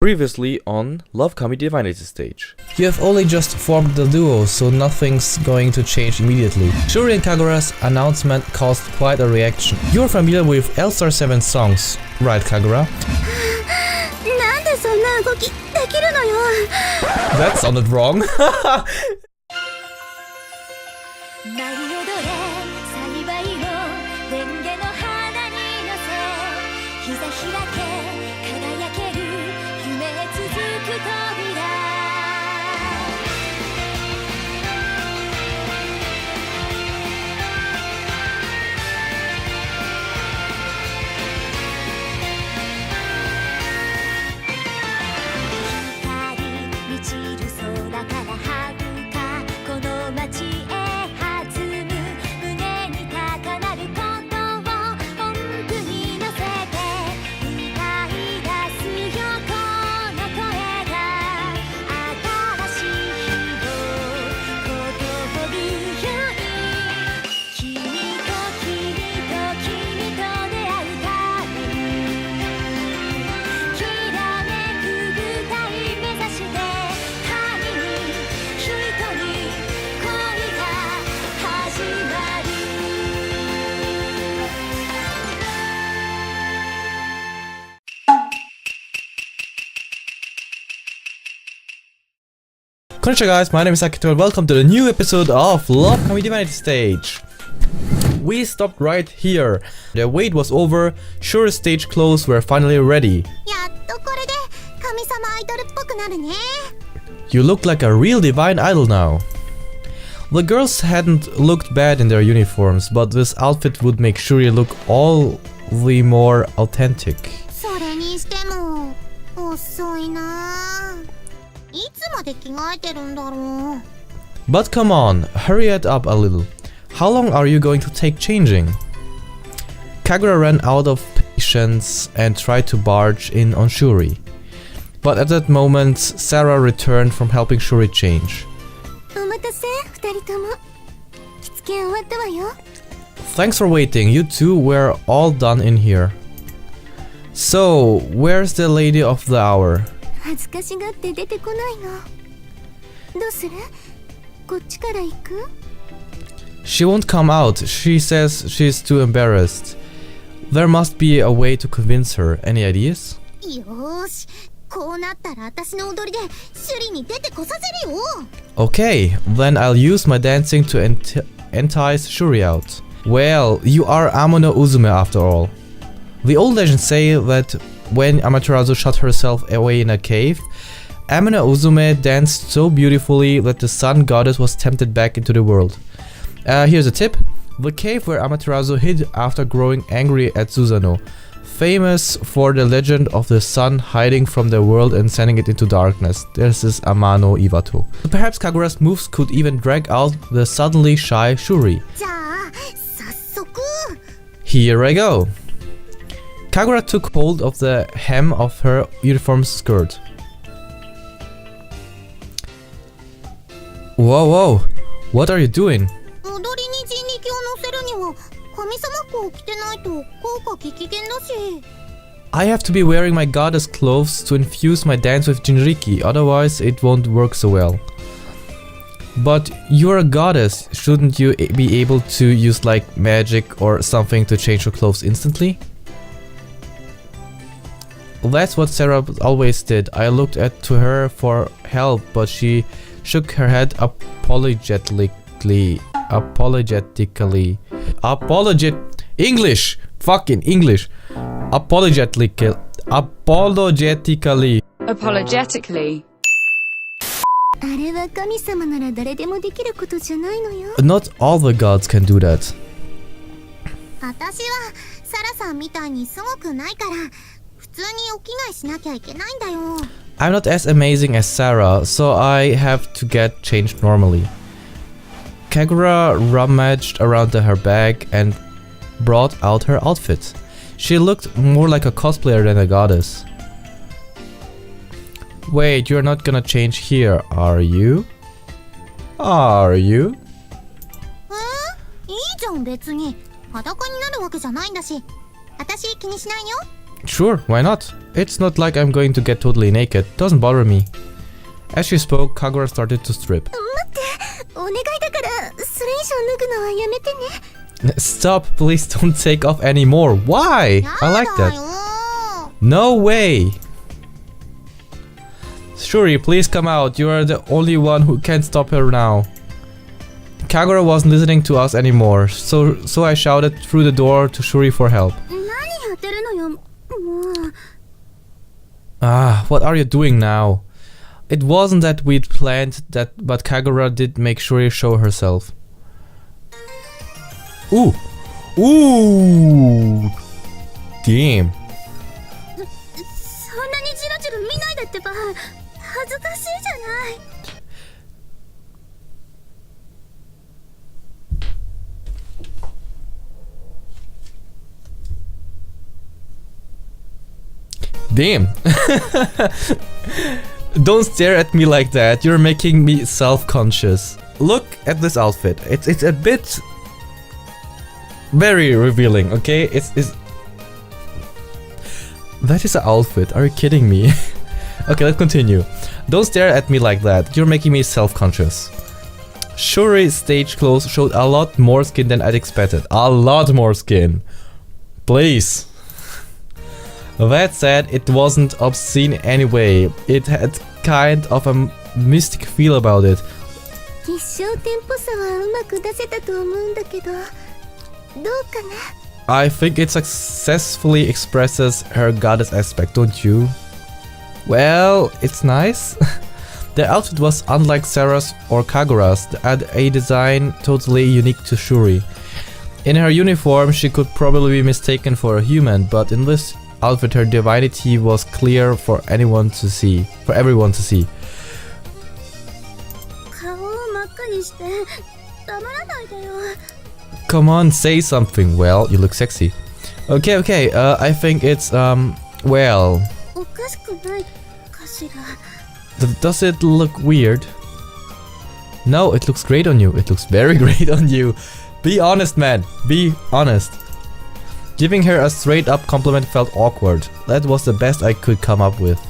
Previously on Lovekami Divinity Stage. You have only just formed the duo, so nothing's going to change immediately. Shuri and Kagura's announcement caused quite a reaction. You're familiar with L-Star 7 songs, right, Kagura? That sounded wrong. Konnichiwa guys, my name is Akito and welcome to the new episode of Lovekami Divinity Stage. We stopped right here. The wait was over, Shuri's stage clothes were finally ready. You look like a real divine idol now. The girls hadn't looked bad in their uniforms, but this outfit would make Shuri look all the more authentic. But come on, hurry it up a little. How long are you going to take changing? Kagura ran out of patience and tried to barge in on Shuri. But at that moment, Sarah returned from helping Shuri change. Thanks for waiting, you two were all done in here. So, where's the lady of the hour? She won't come out. She says she's too embarrassed. There must be a way to convince her. Any ideas? Okay, then I'll use my dancing to entice Shuri out. Well, you are Amo no Uzume after all. The old legends say that when Amaterasu shut herself away in a cave, Amo no Uzume danced so beautifully that the sun goddess was tempted back into the world. Here's a tip. The cave where Amaterasu hid after growing angry at Susanoo, famous for the legend of the sun hiding from the world and sending it into darkness. This is Amano Iwato. Perhaps Kagura's moves could even drag out the suddenly shy Shuri. Here I go. Kagura took hold of the hem of her uniform skirt. Whoa, whoa, what are you doing? I have to be wearing my goddess clothes to infuse my dance with Jinriki, otherwise it won't work so well. But you're a goddess, shouldn't you be able to use like magic or something to change your clothes instantly? That's what Sarah always did. I looked to her for help, but she shook her head apologetically. English! Fucking English! Apologetically. Not all the gods can do that. I'm not as amazing as Sarah, so I have to get changed normally. Kagura rummaged around her bag and brought out her outfit. She looked more like a cosplayer than a goddess. Wait, you're not gonna change here, are you? Are you? いいじゃん別に。裸になるわけじゃないんだし。私気にしないよ。Sure, why not? It's not like I'm going to get totally naked. Doesn't bother me. As she spoke, Kagura started to strip. お願いだからそれ以上脱ぐのはやめてね。 Stop, please don't take off anymore. Why? I like that. No way. Shuri, please come out. You are the only one who can stop her now. Kagura wasn't listening to us anymore, so I shouted through the door to Shuri for help. 何やってるのよ。もう。 Ah, what are you doing now? It wasn't that we'd planned that, but Kagura did make Shuri show herself. Ooh! Ooh! Damn. そんなにジロジロ見ないでってば。恥ずかしいじゃない。 Damn. Don't stare at me like that. You're making me self-conscious. Look at this outfit. It's a bit very revealing, okay? It's that is an outfit. Are you kidding me? Okay, let's continue. Don't stare at me like that. You're making me self-conscious. Shuri's stage clothes showed a lot more skin than I'd expected. A lot more skin. Please. That said, it wasn't obscene anyway. It had kind of a mystic feel about it. 必勝点っぽさはうまく出せたと思うんだけど、どうかな。 I think it successfully expresses her goddess aspect, don't you? Well, it's nice. The outfit was unlike Sarah's or Kagura's, and a design totally unique to Shuri. In her uniform, she could probably be mistaken for a human, but in this outfit, her divinity was clear for everyone to see. 顔を真っ赤にして黙らないでよ。 Come on, say something. Well, you look sexy. Okay, I think it's, well... おかしくないかしら。 Does it look weird? No, it looks great on you. It looks very great on you. Be honest, man. Be honest. Giving her a straight-up compliment felt awkward. That was the best I could come up with.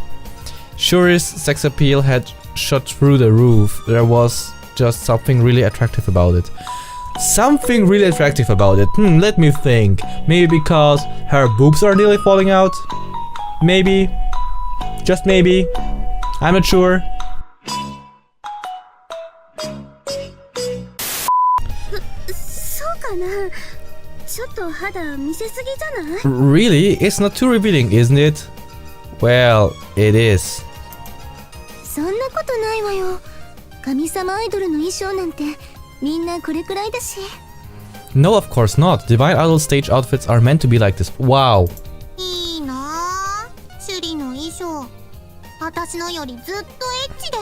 Shuri's sex appeal had shot through the roof. There was just something really attractive about it. Something really attractive about it. Let me think. Maybe because her boobs are nearly falling out? Maybe. Just maybe. I'm not sure. そうかな。ちょっと肌見せすぎじゃない？ Really? It's not too revealing, isn't it? Well, it is. そんなことないわよ。神様アイドルの衣装なんてみんなこれくらいだし。 No, of course not. Divine Idol stage outfits are meant to be like this. Wow. いいなぁ。シュリの衣装。私のよりずっとエッチで。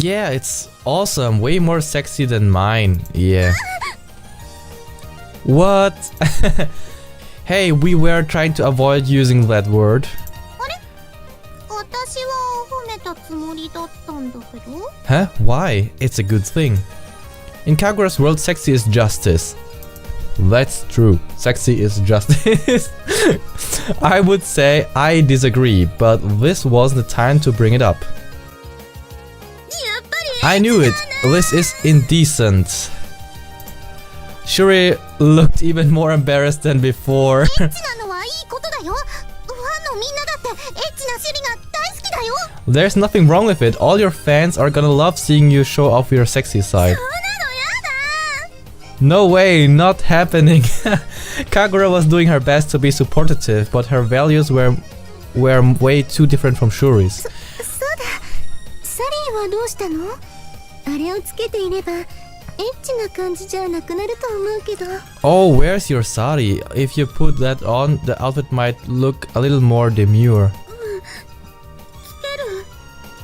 Yeah, it's awesome. Way more sexy than mine. Yeah. What? Hey, we were trying to avoid using that word. あれ？私は褒めたつもりだったんだけど。 Huh? Why? It's a good thing. In Kagura's world, sexy is justice. That's true. Sexy is justice. I would say I disagree, but this wasn't the time to bring it up. やっぱり I knew it. This is indecent. Shuri looked even more embarrassed than before. エッチなのはいいことだよ。ファンのみんなだってエッチなシュリが大好きだよ。 There's nothing wrong with it. All your fans are gonna love seeing you show off your sexy side. そうなのやだ。 No way, not happening. Kagura was doing her best to be supportive, but her values were way too different from Shuri's. そうだ。サリーはどうしたの？あれをつけていればエッチな感じじゃなくなると思うけど。 Oh, where's your sari? If you put that on, the outfit might look a little more demure. つける。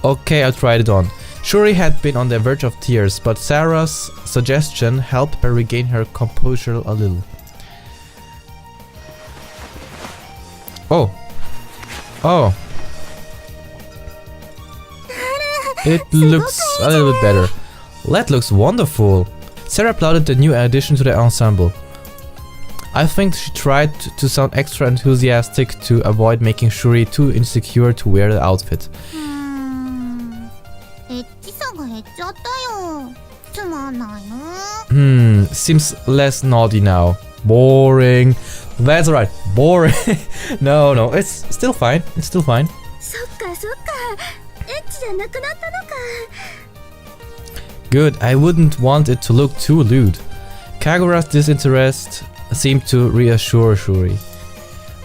Okay, I tried it on. Shuri had been on the verge of tears, but Sarah's suggestion helped her regain her composure a little. Oh. Oh. It looks a little bit better. That looks wonderful. Sarah applauded the new addition to the ensemble. I think she tried to sound extra enthusiastic to avoid making Shuri too insecure to wear the outfit. エッチさが減っちゃったよ。つまんないの。Seems less naughty now. Boring. That's right, boring. No, it's still fine. It's still fine. そっかそっか。エッチじゃなくなったのか。Good, I wouldn't want it to look too lewd. Kagura's disinterest seemed to reassure Shuri.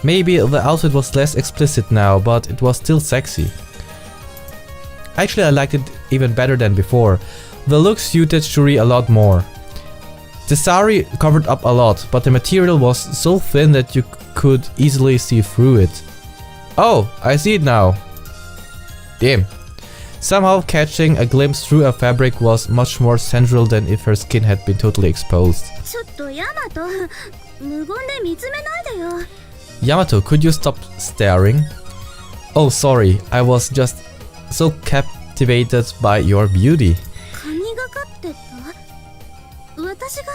Maybe the outfit was less explicit now, but it was still sexy. Actually, I liked it even better than before. The look suited Shuri a lot more. The sari covered up a lot, but the material was so thin that you could easily see through it. Oh, I see it now. Damn. Somehow catching a glimpse through a fabric was much more sensual than if her skin had been totally exposed. ちょっとヤマト、無言で見つめないでよ。Yamato, could you stop staring? Oh, sorry, I was just so captivated by your beauty. 神がかってた？私が？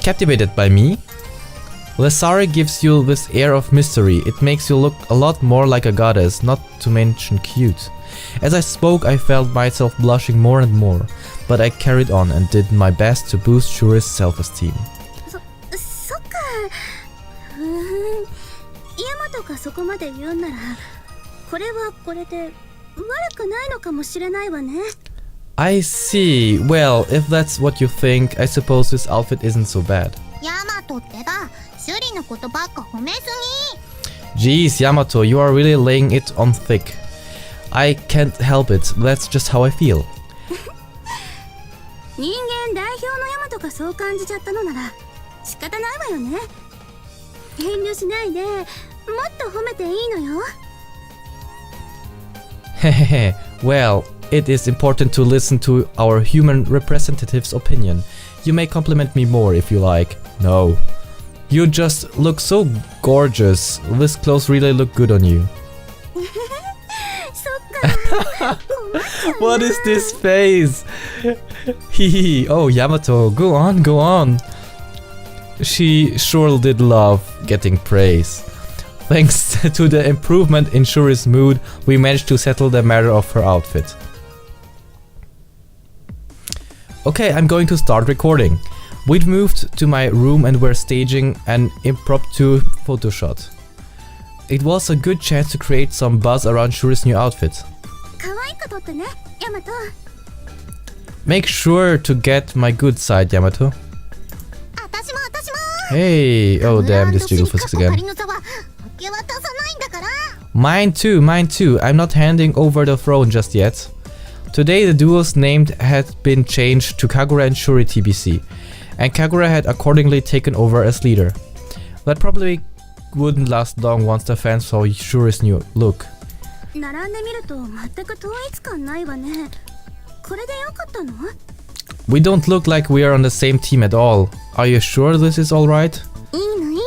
Captivated by me? The sari gives you this air of mystery. It makes you look a lot more like a goddess, not to mention cute. As I spoke, I felt myself blushing more and more, but I carried on and did my best to boost Shuri's self-esteem. そっか。ヤマトがそこまで言うなら、これはこれで悪くないのかもしれないわね。I see. Well, if that's what you think, I suppose this outfit isn't so bad. ヤマトってば、シュリのことばっか褒めすぎ。 Jeez, Yamato, you are really laying it on thick. I can't help it. That's just how I feel. 人間代表のヤマトがそう感じちゃったのなら仕方ないわよね。遠慮しないで、もっと褒めていいのよ。Hehehe. Well, it is important to listen to our human representative's opinion. You may compliment me more if you like. No. You just look so gorgeous. This clothes really look good on you. そっか。What is this face? Hehe. Oh, Yamato, go on, go on. She sure did love getting praise. Thanks to the improvement in Shuri's mood, we managed to settle the matter of her outfit. Okay, I'm going to start recording. We'd moved to my room and were staging an impromptu photo shot. It was a good chance to create some buzz around Shuri's new outfit. 可愛く撮ってね、ヤマト。 Make sure to get my good side, Yamato. 私も。 Hey, oh damn, this jiggle physics again. Mine too. I'm not handing over the throne just yet. Today the duo's name had been changed to Kagura and Shuri TBC, and Kagura had accordingly taken over as leader. That probably wouldn't last long once the fans saw Shuri's new look. 並んでみると全く統一感ないわね。これでよかったの？ We don't look like we are on the same team at all. Are you sure this is alright? いいの。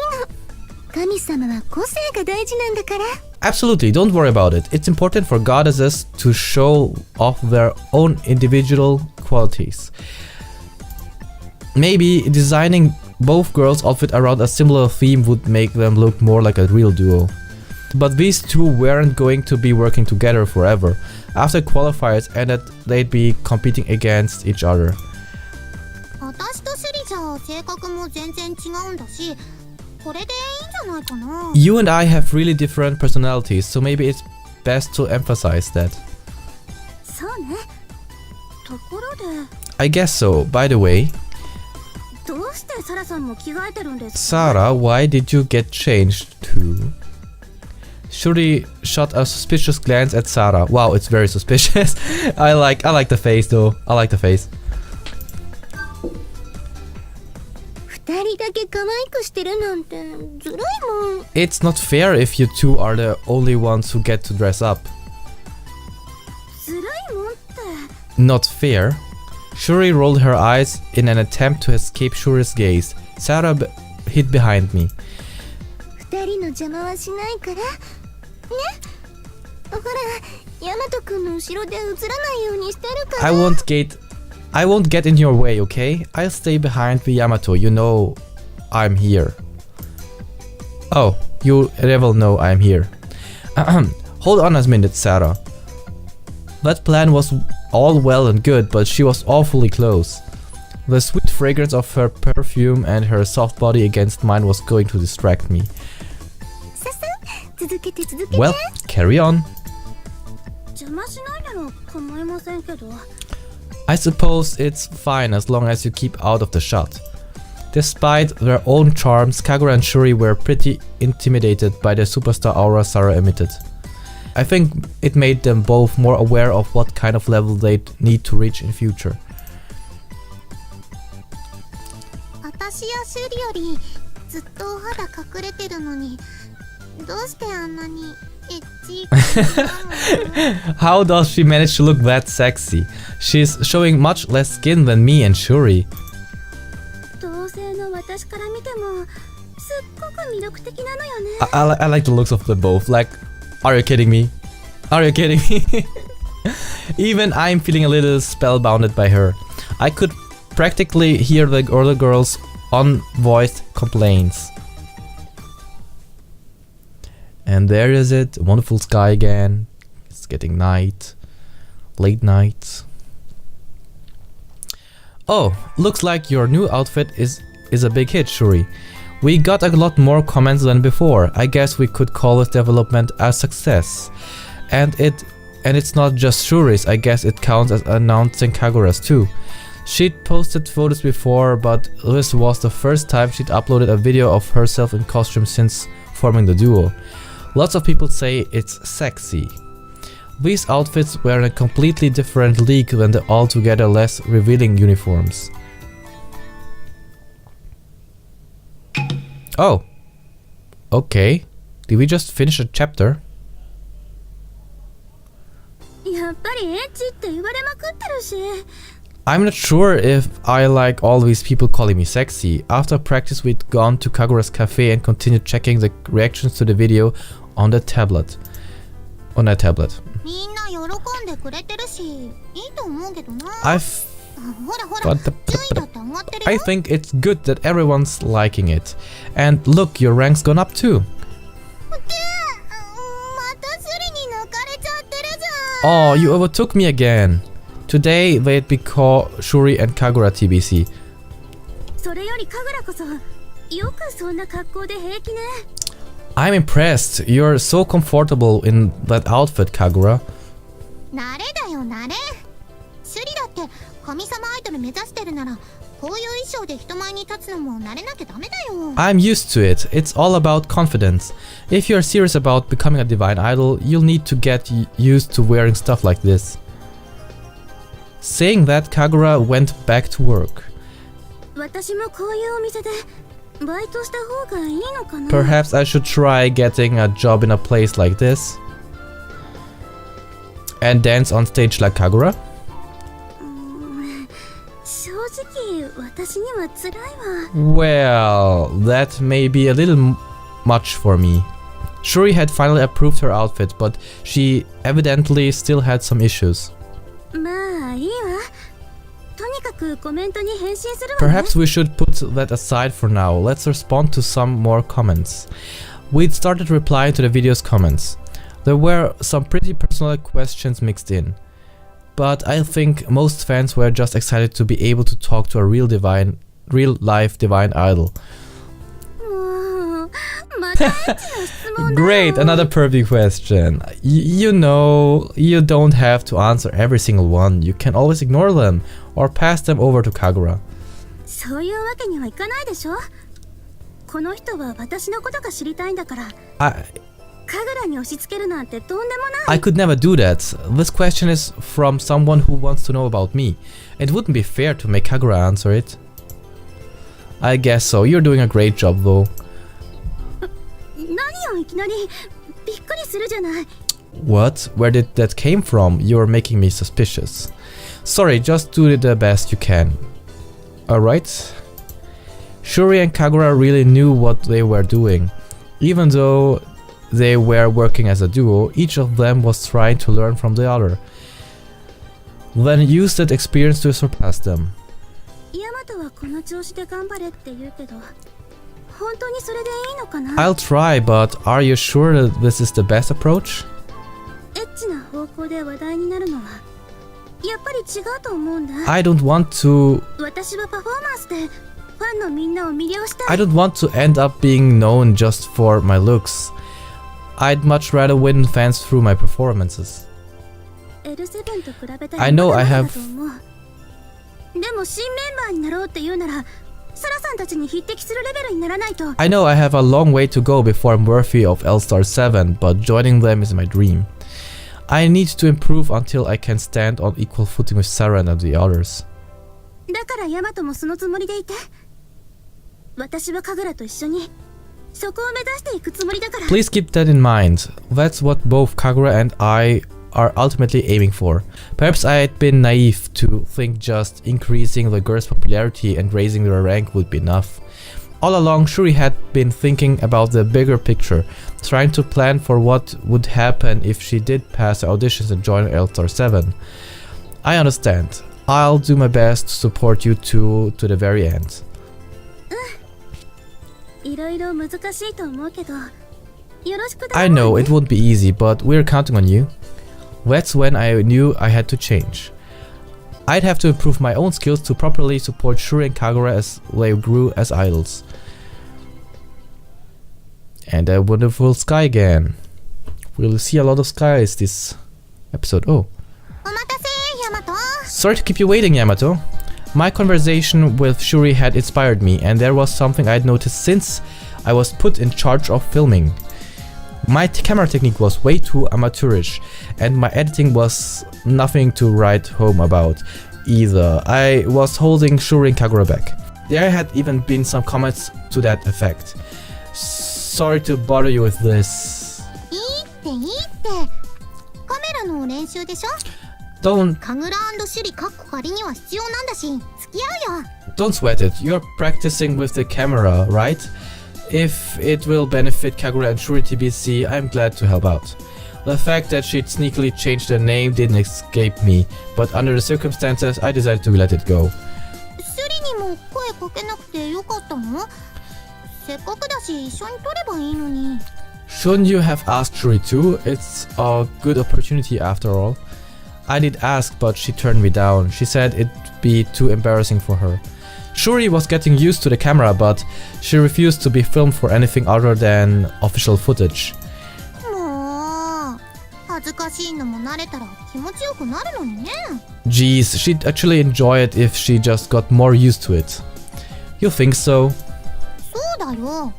神様は個性が大事なんだから。 Absolutely, don't worry about it. It's important for goddesses to show off their own individual qualities. Maybe designing both girls' outfit around a similar theme would make them look more like a real duo. But these two weren't going to be working together forever. After qualifiers ended, they'd be competing against each other. 私とシュリじゃ性格も全然違うんだし、これでいいんじゃないかな。 You and I have really different personalities, so maybe it's best to emphasize that. そうね。ところで。 I guess so. By the way, どうしてサラさんも着替えてるんですか？ Sarah, why did you get changed too? Shuri shot a suspicious glance at Sarah. Wow, it's very suspicious. I like the face though. I like the face. 二人だけ可愛くしてるなんてずるいもん。 It's not fair if you two are the only ones who get to dress up. ずるいもんって。 Not fair? Shuri rolled her eyes in an attempt to escape Shuri's gaze. Sarah hid behind me. 二人の邪魔はしないから。ね？ほら、ヤマト君の後ろで映らないようにしてるから。I won't get in your way, okay? I'll stay behind the Yamato. You know, I'm here. Oh, you devil know I'm here. Hold on a minute, Sarah. That plan was all well and good, but she was awfully close. The sweet fragrance of her perfume and her soft body against mine was going to distract me. Well, carry on. I suppose it's fine as long as you keep out of the shot. Despite their own charms, Kagura and Shuri were pretty intimidated by the superstar aura Sarah emitted. I think it made them both more aware of what kind of level they'd need to reach in future. How does she manage to look that sexy? She's showing much less skin than me and Shuri. I like the looks of them both. Like, are you kidding me? Are you kidding me? Even I'm feeling a little spellbounded by her. I could practically hear the other girls' unvoiced complaints. And there is it, a wonderful sky again. It's getting night, late night. Oh, looks like your new outfit is a big hit, Shuri. We got a lot more comments than before. I guess we could call this development a success. And it's not just Shuri's, I guess it counts as announcing Kagura's too. She'd posted photos before, but this was the first time she'd uploaded a video of herself in costume since forming the duo. Lots of people say it's sexy. These outfits were in a completely different league than the altogether less revealing uniforms. Oh. Okay. Did we just finish a chapter? I'm not sure if I like all these people calling me sexy. After practice we'd gone to Kagura's cafe and continued checking the reactions to the video on the tablet. On a tablet. I think it's good that everyone's liking it. And look, your rank's gone up too. Oh, you overtook me again. Today they'd be called Shuri and Kagura TBC. I'm impressed. You're so comfortable in that outfit, Kagura. I'm used to it. It's all about confidence. If you're serious about becoming a divine idol, you'll need to get used to wearing stuff like this. Saying that, Kagura went back to work. Perhaps I should try getting a job in a place like this. And dance on stage like Kagura? Well, that may be a little much for me. Shuri had finally approved her outfit, but she evidently still had some issues. Perhaps we should put that aside for now. Let's respond to some more comments. We'd started replying to the video's comments. There were some pretty personal questions mixed in. But I think most fans were just excited to be able to talk to a real life divine idol. Great, another pervy question. You know, you don't have to answer every single one. You can always ignore them or pass them over to Kagura. I could never do that. This question is from someone who wants to know about me. It wouldn't be fair to make Kagura answer it. I guess so. You're doing a great job though. What? Where did that came from? You're making me suspicious. Sorry, just do the best you can. Alright. Shuri and Kagura really knew what they were doing. Even though they were working as a duo, each of them was trying to learn from the other. Then use that experience to surpass them. 本当にそれでいいのかな？ I'll try, but are you sure that this is the best approach? エッチな方向で話題になるのはやっぱり違うと思うんだ。 I don't want to... 私はパフォーマンスでファンのみんなを魅了したい。 I don't want to end up being known just for my looks. I'd much rather win fans through my performances. L7 と比べた I ら know ま I だま have... だと思う。でも新メンバーになろうって言うならサラさんたちに匹敵するレベルにならないと。 I know I have a long way to go before I'm worthy of L-Star 7, but joining them is my dream. I need to improve until I can stand on equal footing with Sarah and the others. だからヤマトもそのつもりでいて。私は神楽と一緒にそこを目指していくつもりだから。 Please keep that in mind. That's what both Kagura and I are ultimately aiming for. Perhaps I had been naive to think just increasing the girl's popularity and raising their rank would be enough. All along, Shuri had been thinking about the bigger picture, trying to plan for what would happen if she did pass the auditions and join L-Star 7. I understand. I'll do my best to support you two to the very end. いろいろ難しいと思うけどよろしくだ。 I know it won't be easy, but we're counting on you. That's when I knew I had to change. I'd have to improve my own skills to properly support Shuri and Kagura as they grew as idols. And a wonderful sky again. We'll see a lot of skies this episode. Oh. お待たせヤマト。 Sorry to keep you waiting, Yamato. My conversation with Shuri had inspired me, and there was something I'd noticed since I was put in charge of filming. My camera technique was way too amateurish, and my editing was nothing to write home about either. I was holding Shuri and Kagura back. There had even been some comments to that effect. Sorry to bother you with this. いいっていいって。カメラの練習でしょ。 Don't 神楽&シュリかっこ仮には必要なんだし付き合うよ。 don't sweat it. You're practicing with the camera, right? If it will benefit Kagura and Shuri TBC, I'm glad to help out. The fact that she'd sneakily changed her name didn't escape me, but under the circumstances, I decided to let it go. シュリにも声かけなくてよかったの？せっかくだし一緒に撮ればいいのに。 Shouldn't you have asked Shuri too? It's a good opportunity after all. I did ask, but she turned me down. She said it'd be too embarrassing for her. Shuri was getting used to the camera, but she refused to be filmed for anything other than official footage. もう恥ずかしいのも慣れたら気持ちよくなるのにね。 Geez, she'd actually enjoy it if she just got more used to it. You think so? そうだよ。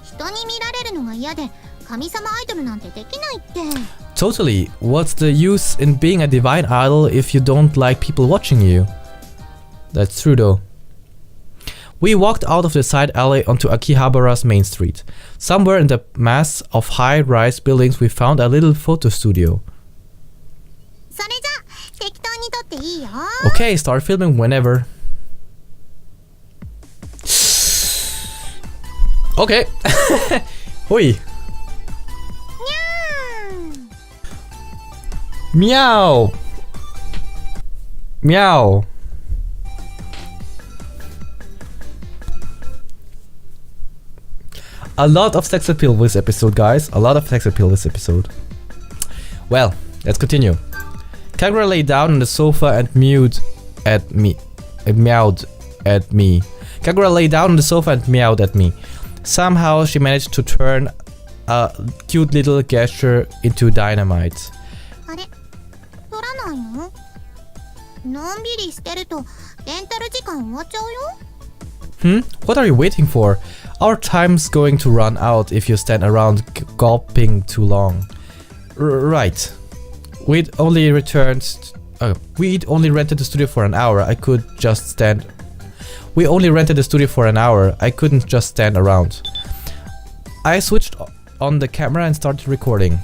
人に見られるのが嫌で神様アイドルなんてできないって。 Totally. What's the use in being a divine idol if you don't like people watching you? That's true though. We walked out of the side alley onto Akihabara's main street. Somewhere in the mass of high-rise buildings we found a little photo studio. それじゃ適当に撮っていいよ。 Okay, start filming whenever. Okay. Hui. Meow. Meow. A lot of sex appeal this episode, guys. A lot of sex appeal this episode. Well, let's continue. Kagura lay down on the sofa and mewed at me. Kagura lay down on the sofa and meowed at me. Somehow she managed to turn a cute little gesture into dynamite. あれ撮らないの？のんびりしてるとレンタル時間終わっちゃうよ。 What are you waiting for? Our time's going to run out if you stand around gulping too long. Right. We'd only rented the studio for an hour. We only rented the studio for an hour. I couldn't just stand around. I switched on the camera and started recording.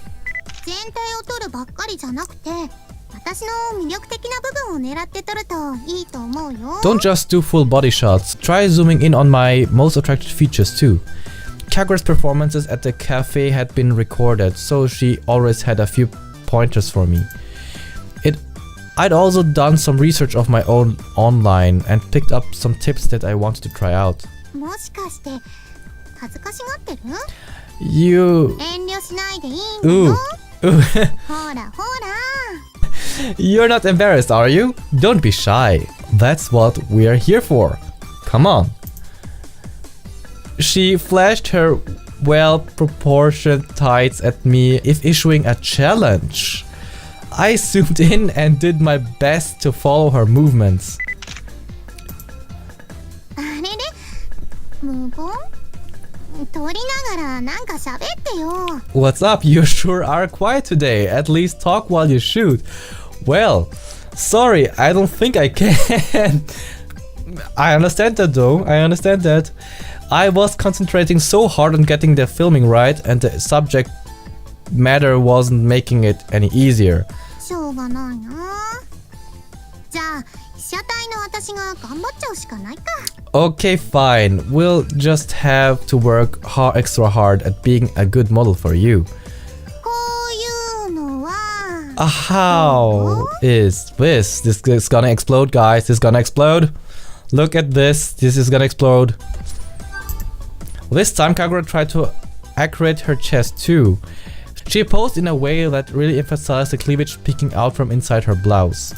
全体を撮るばっかりじゃなくて私の魅力的な部分を狙って撮るといいと思うよ。 Don't just do full body shots. Try zooming in on my most attractive features too. Kagura's performances at the cafe had been recorded, so she always had a few pointers for me. I'd also done some research of my own online and picked up some tips that I wanted to try out. もしかして恥ずかしがってる？ You... 遠慮しないでいいんだ Ooh. よ。 Ooh. ほらほら。 You're not embarrassed, are you? Don't be shy. That's what we're here for. Come on. She flashed her well-proportioned tights at me if issuing a challenge. I zoomed in and did my best to follow her movements. あれれ？無言？撮りながらなんか喋ってよ。 What's up? You sure are quiet today. At least talk while you shoot. Well, sorry, I don't think I can. I understand that though, I understand that. I was concentrating so hard on getting the filming right and the subject matter wasn't making it any easier. しょうがないな。じゃあ被写体の私が頑張っちゃうしかないか。 Okay, fine. We'll just have to work extra hard at being a good model for you. こういうのは。 How is this? This is gonna explode, guys. This is gonna explode. Look at this. This is gonna explode. This time Kagura tried to accurate her chest too. She posed in a way that really emphasized the cleavage peeking out from inside her blouse.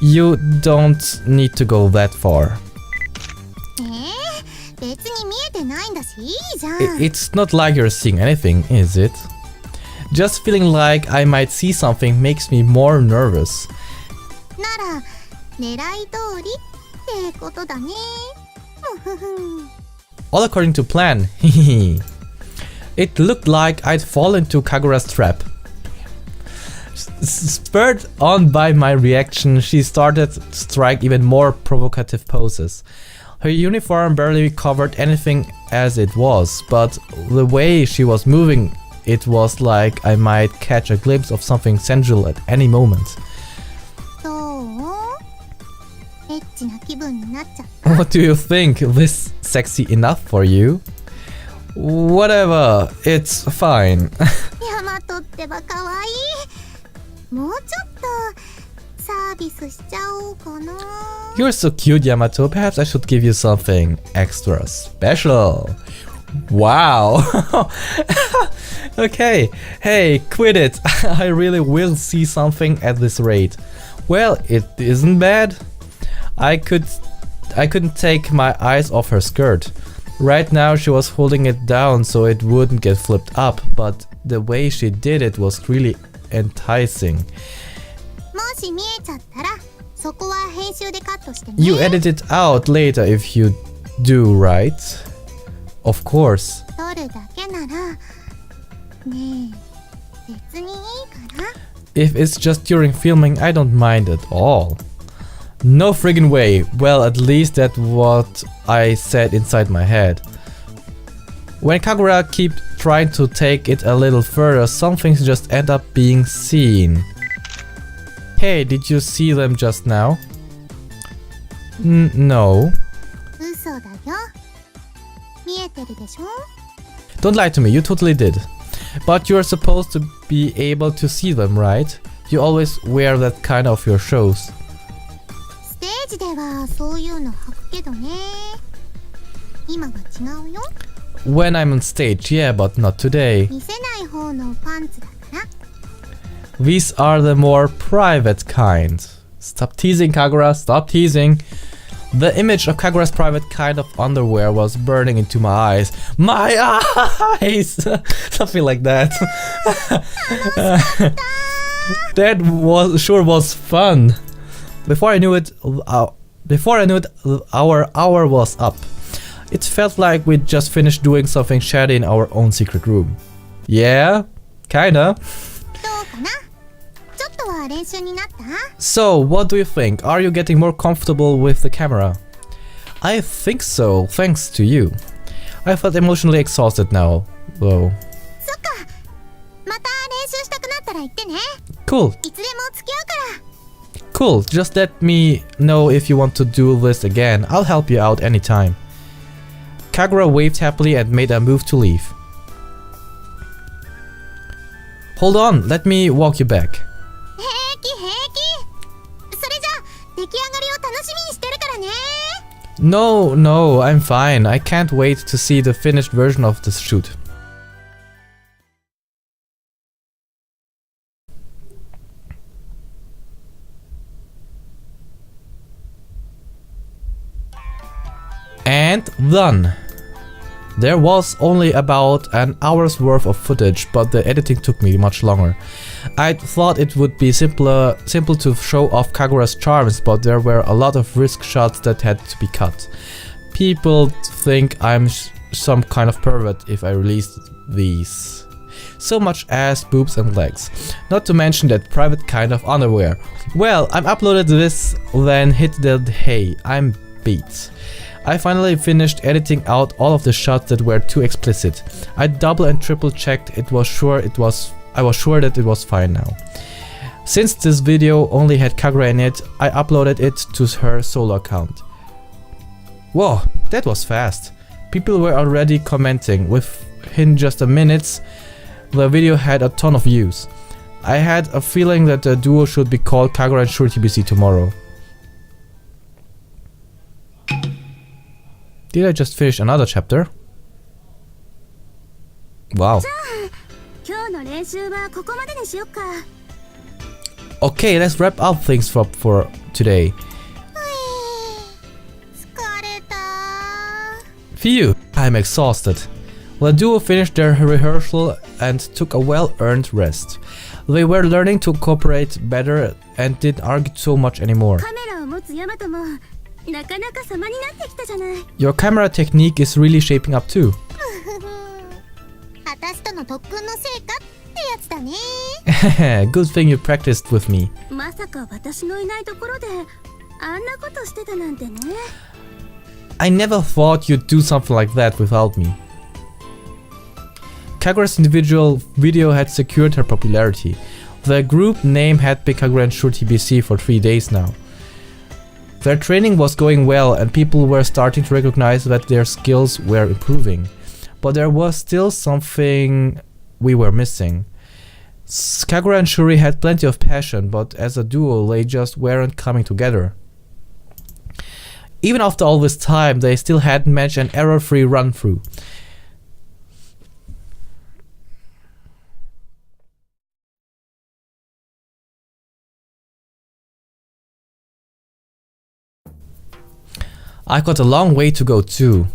You don't need to go that far. 別に見えてないんだしいいじゃん。 It's not like you're seeing anything, is it? Just feeling like I might see something makes me more nervous. なら狙い通りってことだね。ふふふん。 All according to plan. It looked like I'd fall into Kagura's trap. Spurred on by my reaction, she started to strike even more provocative poses. Her uniform barely covered anything as it was, but the way she was moving, it was like I might catch a glimpse of something sensual at any moment. どう？エッチな気分になっちゃった。 What do you think? This sexy enough for you? Whatever, it's fine. ヤマトってば可愛い。もうちょっとサービスしちゃおうかな。 You're so cute, Yamato. Perhaps I should give you something extra special. Wow. Okay. Hey, quit it. I really will see something at this rate. Well, it isn't bad. I couldn't take my eyes off her skirt. Right now she was holding it down so it wouldn't get flipped up, but the way she did it was really enticing. もし見えちゃったらそこは編集でカットしてね。 You edit it out later if you do, right? Of course. 撮るだけならねえ別にいいかな。 If it's just during filming, I don't mind at all. No friggin' way. Well, at least that's what I said inside my head. When Kagura keep trying to take it a little further, some things just end up being seen. Hey, did you see them just now? No. 嘘だよ。見えてるでしょ。 Don't lie to me, you totally did. But you're supposed to be able to see them, right? You always wear that kind of your shows. ステージではそういうの履くけどね。今は違うよ。 When I'm on stage, yeah, but not today. 見せない方のパンツだから。 These are the more private kind. Stop teasing, Kagura, stop teasing. The image of Kagura's private kind of underwear was burning into my eyes. My eyes! Something like that. That sure was fun. Before I knew it, our hour was up. It felt like we'd just finished doing something shady in our own secret room. Yeah, kinda. どうかな？ちょっとは練習になった？ So, what do you think? Are you getting more comfortable with the camera? I think so, thanks to you. I felt emotionally exhausted now, though. そっか。また練習したくなったら言ってね。 Cool, いつでも付き合うから。 cool. Just let me know if you want to do this again. I'll help you out anytime. Kagura waved happily and made a move to leave. Hold on, let me walk you back. 平気平気。それじゃあ出来上がりを楽しみにしてるからね。No, I'm fine. I can't wait to see the finished version of this shoot. And done! There was only about an hour's worth of footage, but the editing took me much longer. I thought it would be simple to show off Kagura's charms, but there were a lot of risk shots that had to be cut. People think I'm some kind of pervert if I released these. So much ass, boobs and legs. Not to mention that private kind of underwear. Well, I'm uploaded this, then hit the hey, I'm beat. I finally finished editing out all of the shots that were too explicit. I double and triple checked. I was sure that it was fine now. Since this video only had Kagura in it, I uploaded it to her solo account. Whoa, that was fast. People were already commenting. Within just a minute, the video had a ton of views. I had a feeling that the duo should be called Kagura and Shuri TBC tomorrow. Did I just finish another chapter? Wow. Okay, let's wrap up things for today. Phew, I'm exhausted. The duo finished their rehearsal and took a well-earned rest. They were learning to cooperate better and didn't argue so much anymore. Your camera technique is really shaping up too. Good thing you practiced with me. I never thought you'd do something like that without me. Kagura's individual video had secured her popularity. The group name had been Kagura and Shuri TBC for 3 days now. Their training was going well and people were starting to recognize that their skills were improving. But there was still something we were missing. Kagura and Shuri had plenty of passion, but as a duo they just weren't coming together. Even after all this time, they still hadn't managed an error-free run-through. I've got a long way to go too.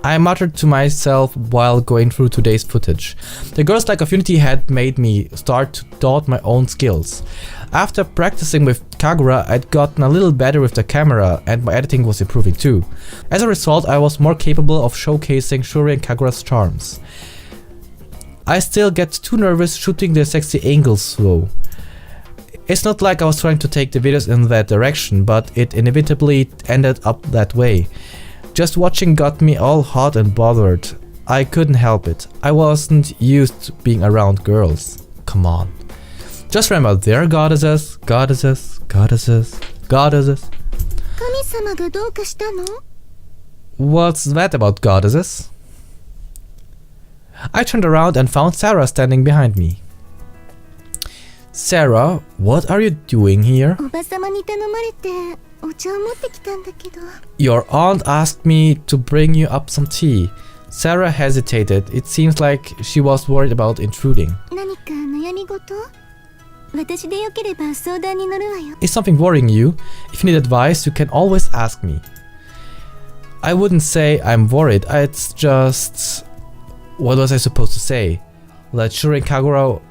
I muttered to myself while going through today's footage. The Girls Like Affinity had made me start to doubt my own skills. After practicing with Kagura, I'd gotten a little better with the camera and my editing was improving too. As a result, I was more capable of showcasing Shuri and Kagura's charms. I still get too nervous shooting the sexy angles though. It's not like I was trying to take the videos in that direction, but it inevitably ended up that way. Just watching got me all hot and bothered. I couldn't help it. I wasn't used to being around girls. Come on. Just remember, they're goddesses, goddesses, goddesses, goddesses. What's that about goddesses? I turned around and found Sarah standing behind me. Sarah, what are you doing here? Your aunt asked me to bring you up some tea. Sarah hesitated. It seems like she was worried about intruding. Is something worrying you? If you need advice, you can always ask me. I wouldn't say I'm worried. It's just... What was I supposed to say? That Shuri and Kagura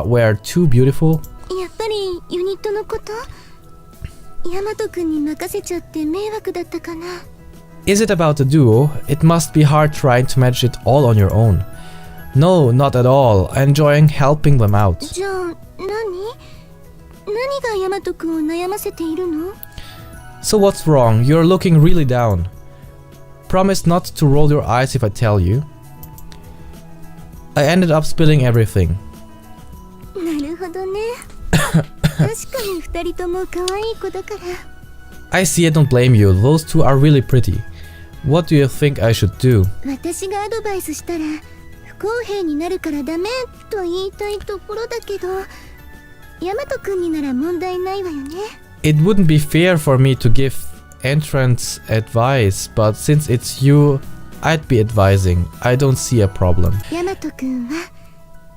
were too beautiful? Is it about the duo? It must be hard trying to manage it all on your own. No, not at all. I'm enjoying helping them out. So what's wrong? You're looking really down. Promise not to roll your eyes if I tell you. I ended up spilling everything. I see, I don't blame you. Those two are really pretty. What do you think I should do? It wouldn't be fair for me to give entrance advice, but since it's you, I'd be advising. I don't see a problem. ヤマト君は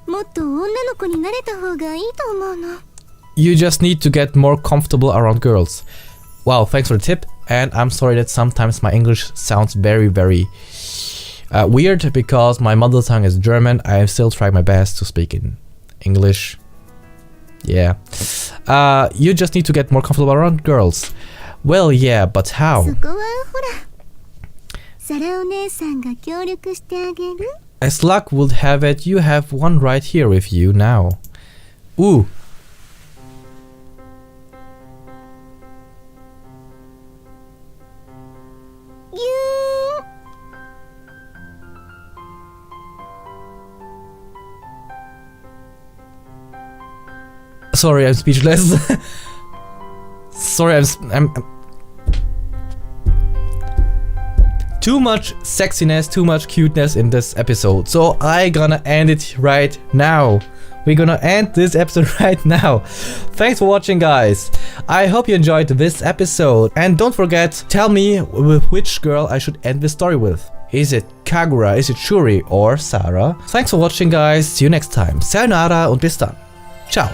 もっと女の子になれた方がいいと思うの。 You just need to get more comfortable around girls. Wow, thanks for the tip. And I'm sorry that sometimes my English sounds very weird because my mother tongue is German. I am still trying my best to speak in English. Yeah. You just need to get more comfortable around girls. Well, yeah, but how? そこはほら、サラお姉さんが協力してあげる。 As luck would have it, you have one right here with you now. Ooh. Sorry, I'm speechless. Sorry, I'm too much sexiness, too much cuteness in this episode. So I gonna end it right now. We're gonna end this episode right now. Thanks for watching, guys. I hope you enjoyed this episode. And don't forget, tell me with which girl I should end this story with. Is it Kagura, is it Shuri, or Sarah? Thanks for watching, guys. See you next time. Sayonara und bis dann. Ciao.